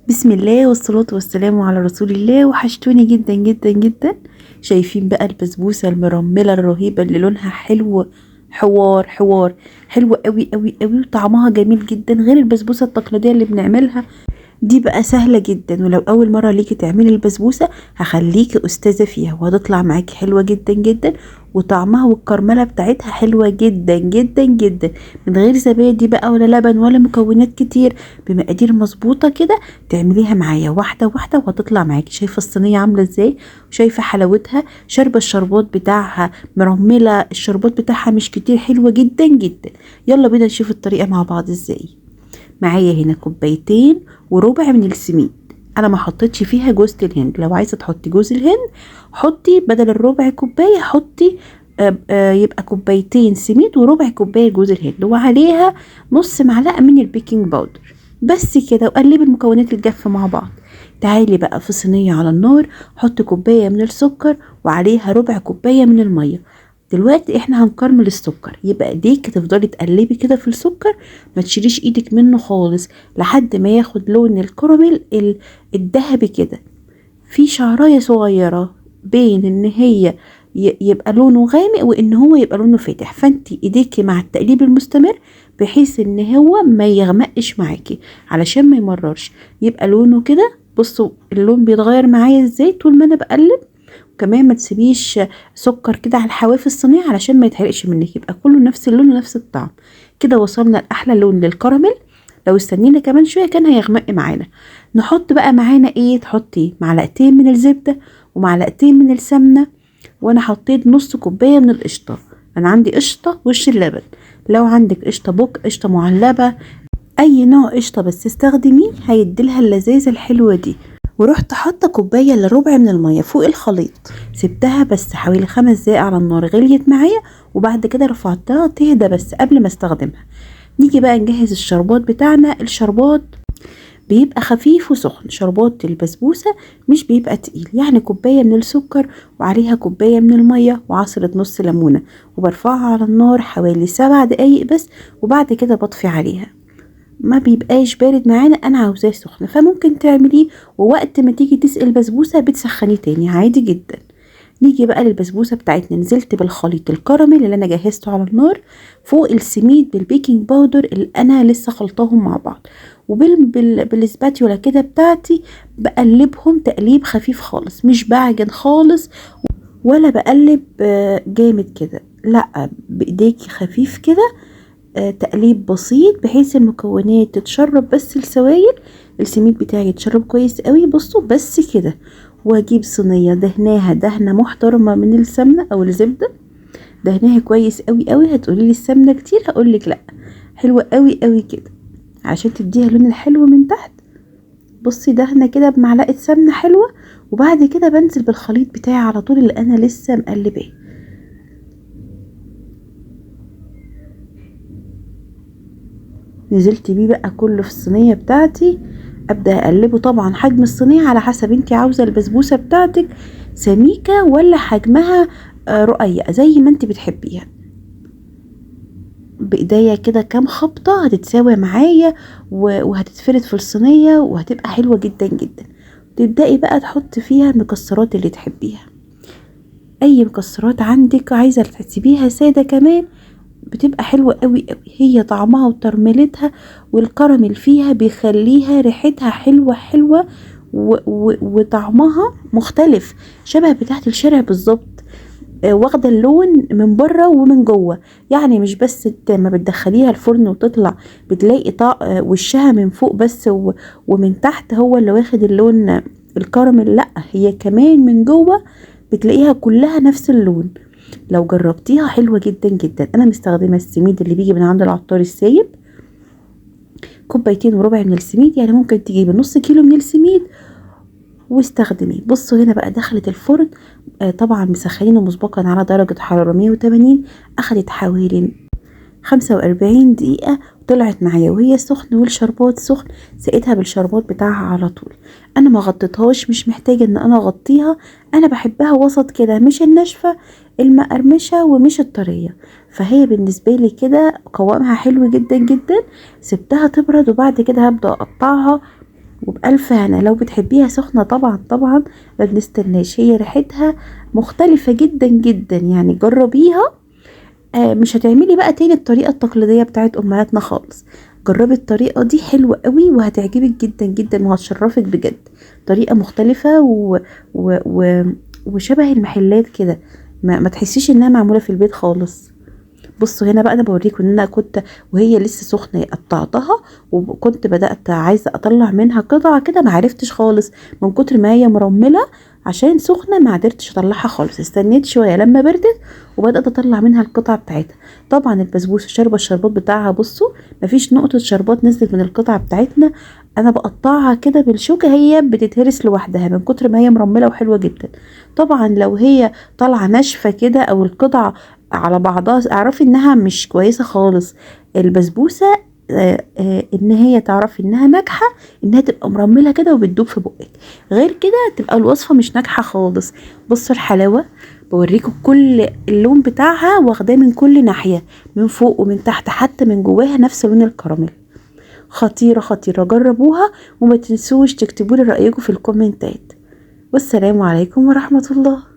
بسم الله والصلاة والسلام على رسول الله. وحشتوني جدا جدا جدا. شايفين بقى البسبوسة المرملة الرهيبة اللي لونها حلو، حوار حلو قوي قوي قوي، وطعمها جميل جدا غير البسبوسة التقليدية اللي بنعملها. دي بقى سهلة جدا، ولو أول مرة ليكي تعملي البسبوسة هخليكي أستاذة فيها وهتطلع معاكي حلوة جدا جدا، وطعمها والكرملة بتاعتها حلوة جدا جدا جدا، من غير زبادي بقى ولا لبن ولا مكونات كتير، بمقادير مظبوطة كده. تعمليها معايا واحدة واحدة وهتطلع معاكي. شايفة الصينية عاملة ازاي، وشايفة حلاوتها، شاربة الشربات بتاعها، مرملة الشربات بتاعها مش كتير، حلوة جدا جدا. يلا بينا نشوف الطريقة مع بعض ازاي. معايا هنا كوبايتين وربع من السميد. انا ما حطيتش فيها جوز الهند، لو عايزه تحطي جوز الهند حطي بدل الربع كوبايه، حطي يبقى كوبايتين سميد وربع كوبايه جوز الهند، وعليها نص معلقه من البيكنج باودر. بس كده، وقلبي المكونات الجافه مع بعض. تعالي بقى في صينيه على النار، حط كوبايه من السكر وعليها ربع كوبايه من الميه. دلوقتي احنا هنكرمل السكر، يبقى ايديك تفضلي تقلبي كده في السكر، ما تشيليش ايدك منه خالص لحد ما ياخد لون الكراميل الذهبي كده، في شعرايه صغيره بين ان هي يبقى لونه غامق وان هو يبقى لونه فاتح. فانت ايديكي مع التقليب المستمر بحيث ان هو ما يغمقش معاكي، علشان ما يمررش، يبقى لونه كده. بصوا اللون بيتغير معايا ازاي طول ما انا بقلب. كمان ما تسيبيش سكر كده على الحواف الصينيه علشان ما يتحرقش منك، يبقى كله نفس اللون ونفس الطعم. كده وصلنا لاحلى لون للكراميل. لو استنينا كمان شويه كان هيغمق معانا. نحط بقى معانا ايه، تحطي معلقتين من الزبده ومعلقتين من السمنه، وانا حطيت نص كوبايه من القشطه. انا عندي قشطه وش اللبن، لو عندك قشطه بوك، قشطه معلبه، اي نوع قشطه بس استخدميه هيديلها اللذاذه الحلوه دي. ورحت حاطه كوبايه الا ربع من الميه فوق الخليط، سبتها بس حوالي 5 دقايق على النار، غليت معايا، وبعد كده رفعتها تهدى بس قبل ما استخدمها. نيجي بقى نجهز الشربات بتاعنا. الشربات بيبقى خفيف وسخن، شربات البسبوسة مش بيبقى تقيل، يعني كوباية من السكر وعليها كوباية من المية وعصرة نص ليمونة، وبرفعها على النار حوالي 7 دقايق بس، وبعد كده بطفي عليها. ما بيبقاش بارد معانا، انا عاوزاه سخن، فممكن تعمليه ووقت ما تيجي تسقي البسبوسه بتسخنيه تاني عادي جدا. نيجي بقى للبسبوسه بتاعتنا. نزلت بالخليط الكراميل اللي انا جهزته على النار فوق السميد بالبيكنج باودر اللي انا لسه خلطاهم مع بعض، بالسباتيولا كده بتاعتي، بقلبهم تقليب خفيف خالص، مش بعجن خالص ولا بقلب جامد كده، لا، بايديكي خفيف كده، تقليب بسيط بحيث المكونات تتشرب بس السوائل. السميد بتاعي يتشرب كويس قوي، بصوا بس كده. واجيب صينيه دهناها دهنه محترمه من السمنه او الزبده، دهناها كويس قوي قوي. هتقولي لي السمنه كتير، هقولك لا، حلوه قوي قوي كده عشان تديها لون الحلو من تحت. بصي دهنه كده بمعلقه سمنه حلوه، وبعد كده بنزل بالخليط بتاعي على طول اللي انا لسه مقلباه. نزلت بيه بقى كله في الصينية بتاعتي، ابدأ اقلبه. طبعا حجم الصينية على حسب انتي عاوزة البسبوسة بتاعتك سميكة ولا حجمها رقيق زي ما انتي بتحبيها. بايديا كده كام خبطة هتتساوي معايا وهتتفرد في الصينية وهتبقى حلوة جدا جدا. تبدأي بقى تحطي فيها المكسرات اللي تحبيها، اي مكسرات عندك، عايزة تسيبيها سادة كمان بتبقى حلوة قوي قوي. هي طعمها وترميلتها والكراميل فيها بيخليها ريحتها حلوة حلوة، وطعمها مختلف، شبه بتاعة الشارع بالظبط. واخدة اللون من بره ومن جوه، يعني مش بس ما بتدخليها الفرن وتطلع بتلاقي وشها من فوق بس ومن تحت هو اللي واخد اللون الكراميل، لا، هي كمان من جوه بتلاقيها كلها نفس اللون. لو جربتيها حلوة جدا جدا. انا مستخدمة السميد اللي بيجي من عند العطار السايب، كوبايتين وربع من السميد، يعني ممكن تجيبي نص كيلو من السميد واستخدميه. بصوا هنا بقى دخلت الفرن، طبعا مسخنينه مسبقا على درجة حرارة 180، اخدت حوالي 45 دقيقة، طلعت معايا وهي سخنة والشربات سخن. سقيتها بالشربات بتاعها على طول. انا ما غطيتهاش، مش محتاجة ان انا اغطيها، انا بحبها وسط كده، مش الناشفة المقرمشة ومش الطرية، فهي بالنسبة لي كده قوامها حلو جدا جدا. سبتها تبرد وبعد كده هبدأ اقطعها وبألف هنا. لو بتحبيها سخنة طبعا طبعا ما بنستناش، هي ريحتها مختلفة جدا جدا يعني، جربيها. مش هتعملي بقى تاني الطريقة التقليدية بتاعت امهاتنا خالص. جربي الطريقة دي حلوة قوي وهتعجبك جدا جدا وهتشرفك بجد. طريقة مختلفة و... و... وشبه المحلات كده، ما تحسيش انها معمولة في البيت خالص. بصوا هنا بقى انا بوريكم ان انا كنت وهي لسه سخنه قطعتها، وكنت بدات عايزه اطلع منها قطعه كده، ما عرفتش خالص من كتر ما هي مرمله عشان سخنه، ما قدرتش اطلعها خالص. استنيت شويه لما بردت وبدات اطلع منها القطعه بتاعتها. طبعا البسبوسه شاربه الشربات بتاعها، بصوا مفيش نقطه شربات نزلت من القطعه بتاعتنا. انا بقطعها كده بالشوكه هي بتتهرس لوحدها من كتر ما هي مرمله وحلوه جدا. طبعا لو هي طالعه ناشفه كده او القطعه على بعضها اعرفي انها مش كويسة خالص. البسبوسة ان هي تعرفي انها ناجحة انها تبقى مرملة كده وبتدوب في بقك، غير كده تبقى الوصفة مش ناجحة خالص. بصوا الحلاوة، بوريكم كل اللون بتاعها واخداه من كل ناحية، من فوق ومن تحت حتى من جواها نفس لون الكراميل. خطيرة خطيرة، جربوها وما تنسوش تكتبوا لي رأيكم في الكومنتات. والسلام عليكم ورحمة الله.